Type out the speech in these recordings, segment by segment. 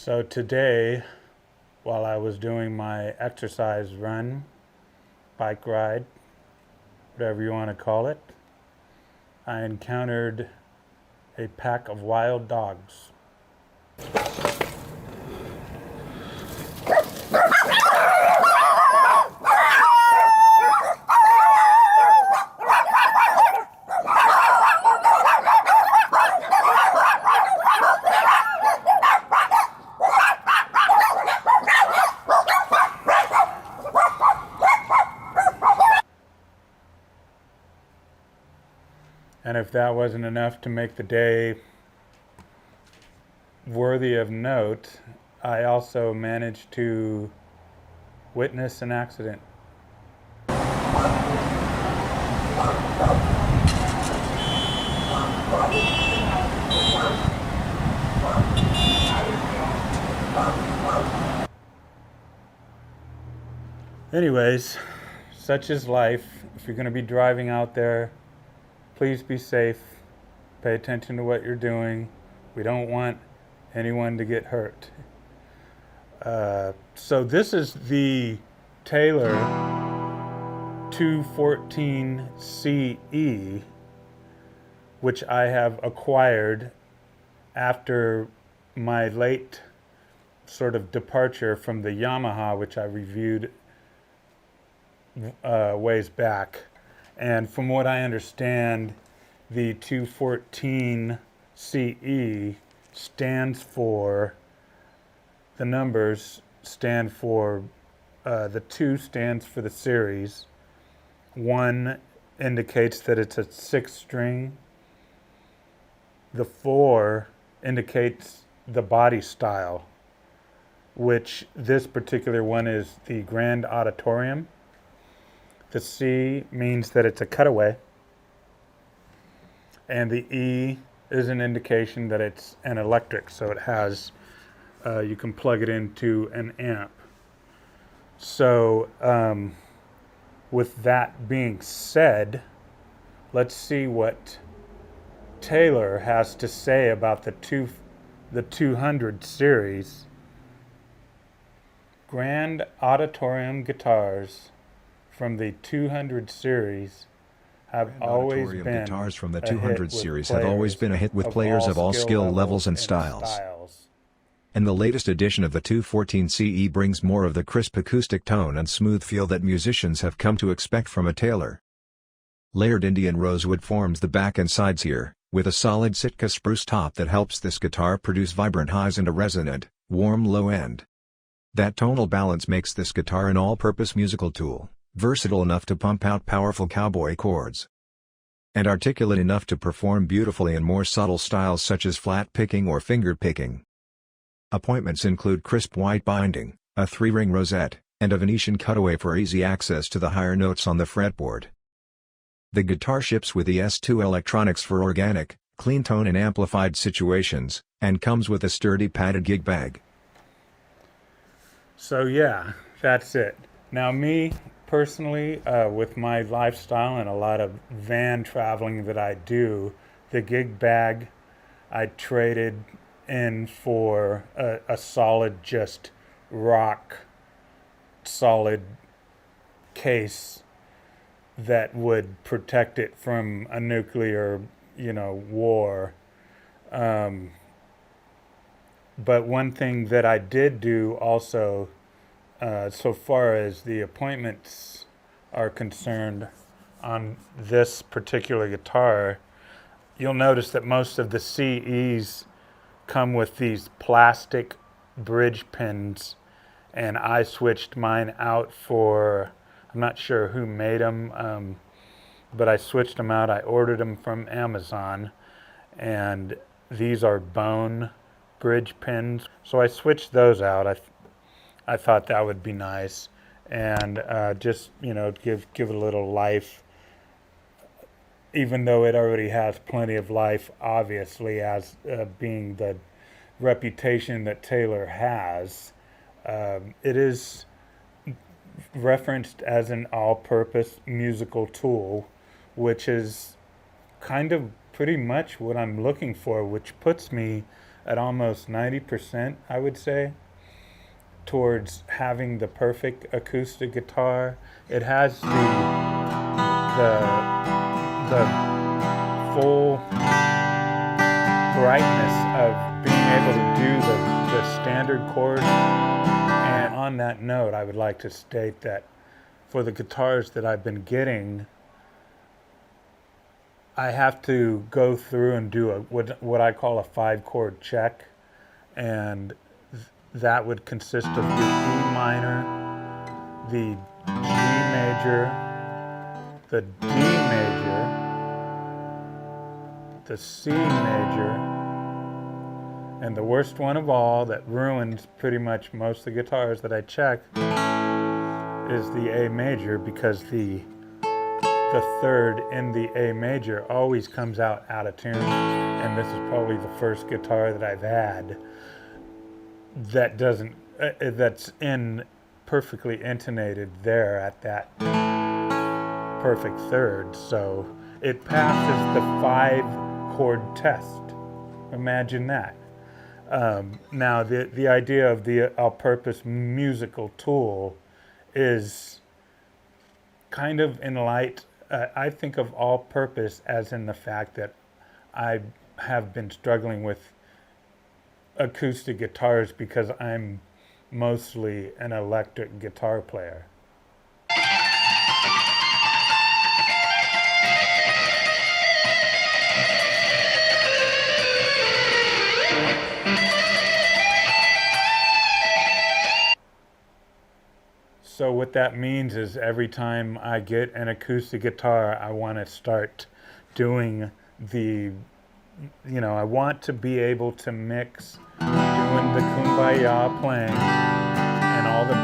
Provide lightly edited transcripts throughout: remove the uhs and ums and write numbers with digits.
So today, while I was doing my exercise run, bike ride, whatever you want to call it, I encountered a pack of wild dogs. And if that wasn't enough to make the day worthy of note, I also managed to witness an accident. Anyways, such is life. If you're going to be driving out there, please be safe. Pay attention to what you're doing. We don't want anyone to get hurt. So this is the Taylor 214CE, which I have acquired after my late sort of departure from the Yamaha, which I reviewed ways back. And from what I understand, the 214CE stands for, the numbers stand for, the 2 stands for the series, 1 indicates that it's a 6-string, the 4 indicates the body style, which this particular one is the Grand Auditorium. The C means that it's a cutaway, and the E is an indication that it's an electric, so it has, you can plug it into an amp. So with that being said, let's see what Taylor has to say about the 200 series. Grand Auditorium guitars from the 200 series have always been guitars from the a 200 hit series with have always been a hit with players of all skill levels and styles. And the latest edition of the 214CE brings more of the crisp acoustic tone and smooth feel that musicians have come to expect from a Taylor. Layered Indian rosewood forms the back and sides here, with a solid Sitka spruce top that helps this guitar produce vibrant highs and a resonant, warm low end. That tonal balance makes this guitar an all-purpose musical tool, versatile enough to pump out powerful cowboy chords, and articulate enough to perform beautifully in more subtle styles such as flat picking or finger picking. Appointments include crisp white binding, a 3-ring rosette, and a Venetian cutaway for easy access to the higher notes on the fretboard. The guitar ships with ES2 electronics for organic, clean tone and amplified situations, and comes with a sturdy padded gig bag. So yeah, that's it. Now me, personally, with my lifestyle and a lot of van traveling that I do, the gig bag I traded in for a solid, just rock solid case that would protect it from a nuclear, war. But one thing that I did do also, so far as the appointments are concerned on this particular guitar, you'll notice that most of the CEs come with these plastic bridge pins, and I switched mine out for, I'm not sure who made them, but I switched them out. I ordered them from Amazon, and these are bone bridge pins, so I switched those out. I thought that would be nice, and just give it a little life, even though it already has plenty of life, obviously, as being the reputation that Taylor has. It is referenced as an all-purpose musical tool, which is kind of pretty much what I'm looking for, which puts me at almost 90%, I would say, towards having the perfect acoustic guitar. It has the full brightness of being able to do the standard chords. And on that note, I would like to state that for the guitars that I've been getting, I have to go through and do what I call a 5-chord check, and that would consist of the E minor, the G major, the D major, the C major, and the worst one of all that ruins pretty much most of the guitars that I check is the A major, because the third in the A major always comes out of tune, and this is probably the first guitar that I've had that doesn't that's in perfectly intonated there at that perfect third. So it passes the 5-chord test. Imagine that. Now the idea of the all-purpose musical tool is kind of in light. I think of all-purpose as in the fact that I have been struggling with acoustic guitars because I'm mostly an electric guitar player. So what that means is every time I get an acoustic guitar, I want to start doing I want to be able to mix doing the kumbaya playing and all the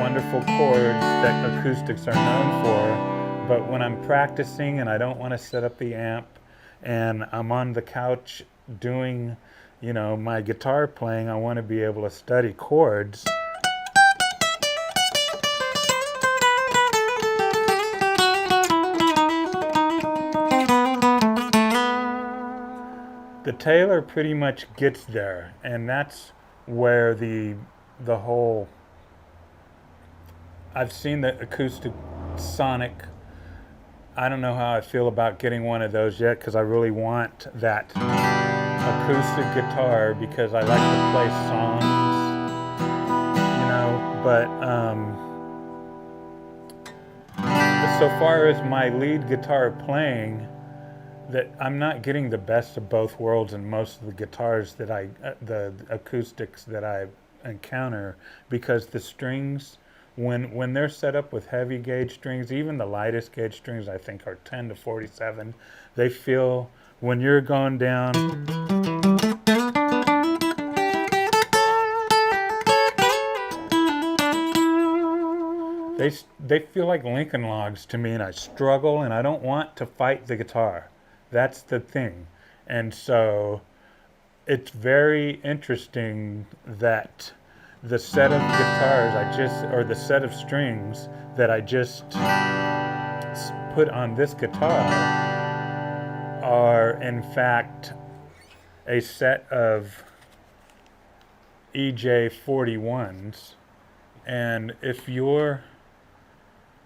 wonderful chords that acoustics are known for. But when I'm practicing and I don't want to set up the amp and I'm on the couch doing, my guitar playing, I want to be able to study chords. The Taylor pretty much gets there, and that's where the whole, I've seen the acoustic Sonic. I don't know how I feel about getting one of those yet, because I really want that acoustic guitar because I like to play songs, but so far as my lead guitar playing, that I'm not getting the best of both worlds in most of the guitars that the acoustics that I encounter, because the strings, when they're set up with heavy gauge strings, even the lightest gauge strings I think are 10 to 47, they feel, when you're going down, they feel like Lincoln Logs to me, and I struggle, and I don't want to fight the guitar. That's the thing. And so it's very interesting that the set of guitars or the set of strings that I just put on this guitar are in fact a set of EJ41s. And if you're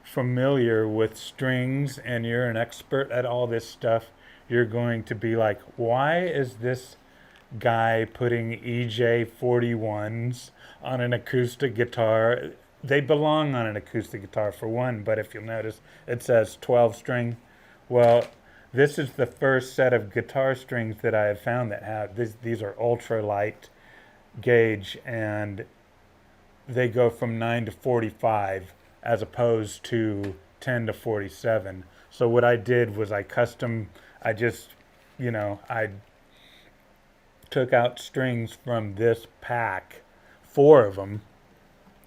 familiar with strings and you're an expert at all this stuff, you're going to be like, why is this guy putting EJ41s on an acoustic guitar? They belong on an acoustic guitar for one, but if you'll notice, it says 12 string. Well, this is the first set of guitar strings that I have found that have, these are ultra light gauge, and they go from 9 to 45 as opposed to 10 to 47. So what I did was I took out strings from this pack, 4 of them.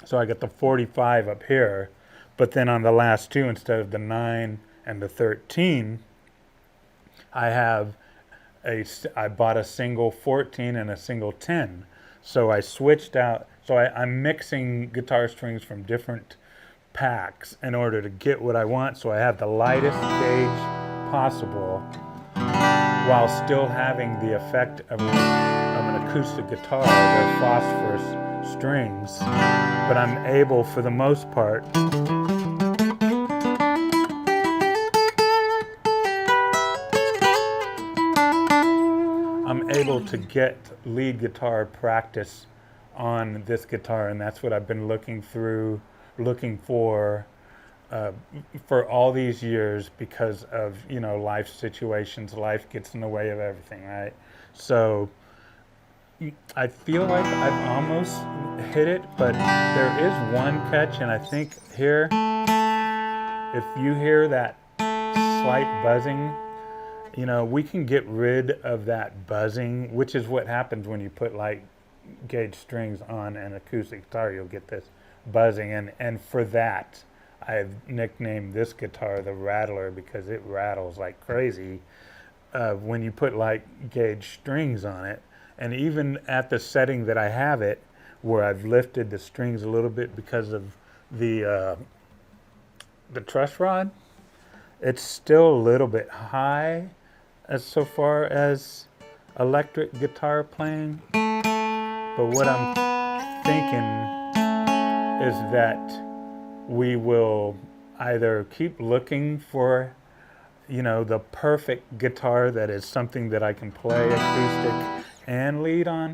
So I got the 45 up here, but then on the last 2, instead of the 9 and the 13, I bought a single 14 and a single 10. So I switched out, I'm mixing guitar strings from different packs in order to get what I want. So I have the lightest gauge possible while still having the effect of an acoustic guitar. They're phosphorus strings, but I'm able, for the most part, I'm able to get lead guitar practice on this guitar, and that's what I've been looking for all these years, because of, you know, life situations. Life gets in the way of everything, right? So I feel like I've almost hit it, but there is one catch, and I think here, if you hear that slight buzzing, you know, we can get rid of that buzzing, which is what happens when you put light gauge strings on an acoustic guitar. You'll get this buzzing, and for that, I've nicknamed this guitar the Rattler, because it rattles like crazy when you put light gauge strings on it. And even at the setting that I have it, where I've lifted the strings a little bit because of the truss rod, it's still a little bit high as so far as electric guitar playing. But what I'm thinking is that we will either keep looking for, you know, the perfect guitar that is something that I can play acoustic and lead on,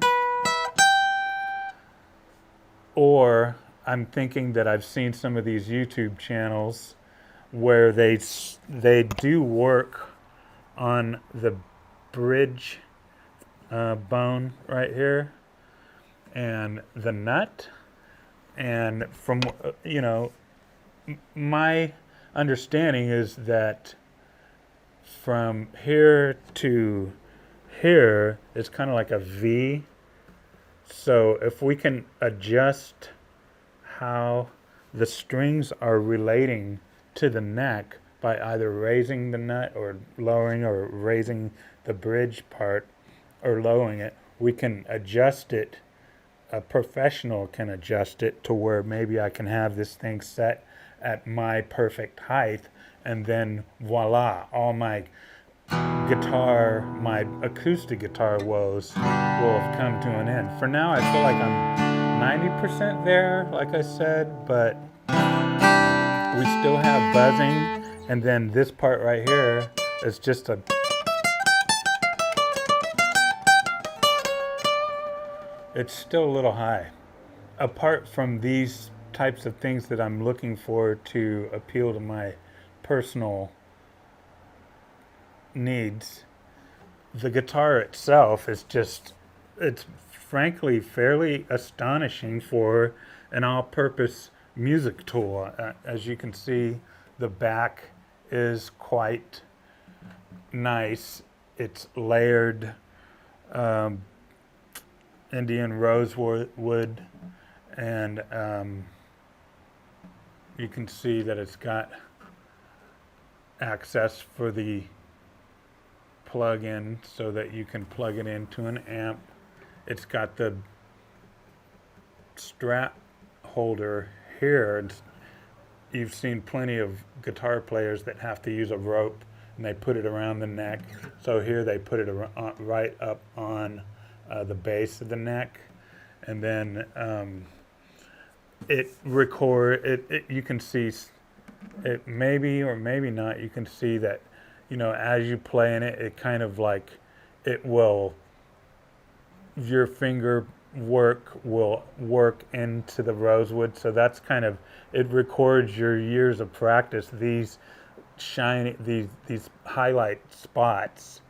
or I'm thinking that I've seen some of these YouTube channels where they do work on the bridge bone right here and the nut, and from, you know, my understanding is that from here to here is kind of like a V. So if we can adjust how the strings are relating to the neck by either raising the nut or lowering, or raising the bridge part or lowering it, we can adjust it. A professional can adjust it to where maybe I can have this thing set at my perfect height, and then voila, all my acoustic guitar woes will have come to an end. For now, I feel like I'm 90% there, like I said, but we still have buzzing, and then this part right here is just it's still a little high. Apart from these types of things that I'm looking for to appeal to my personal needs, the guitar itself is just, it's frankly fairly astonishing for an all-purpose music tool. As you can see, the back is quite nice. It's layered Indian rosewood, and you can see that it's got access for the plug-in so that you can plug it into an amp. It's got the strap holder here. You've seen plenty of guitar players that have to use a rope and they put it around the neck. So here they put it right up on the base of the neck, and then you can see it, maybe or maybe not, you can see that, you know, as you play in it, it kind of like, it will, your finger work will work into the rosewood. So that's kind of, it records your years of practice. These shiny, these highlight spots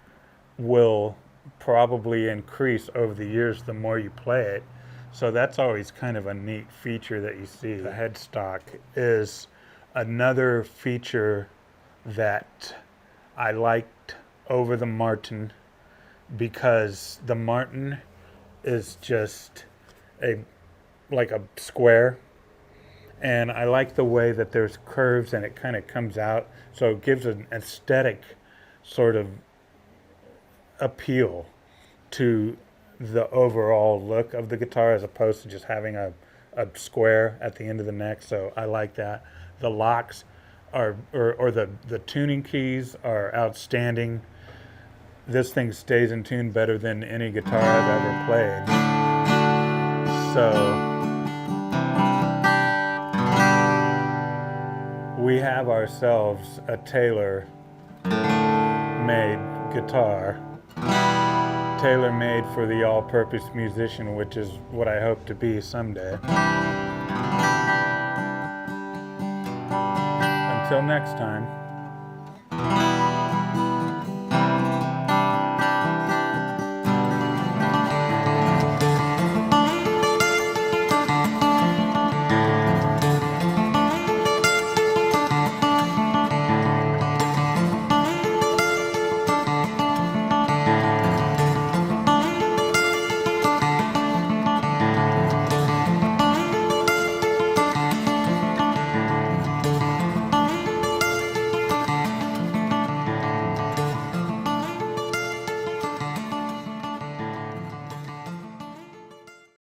will probably increase over the years the more you play it. So that's always kind of a neat feature that you see. The headstock is another feature that I liked over the Martin, because the Martin is just like a square, and I like the way that there's curves and it kind of comes out, so it gives an aesthetic sort of appeal to the overall look of the guitar, as opposed to just having a square at the end of the neck. So I like that. The locks are, or the tuning keys are outstanding. this thing stays in tune better than any guitar I've ever played. So we have ourselves a tailor-made guitar, tailor-made for the all-purpose musician, which is what I hope to be someday. Until next time.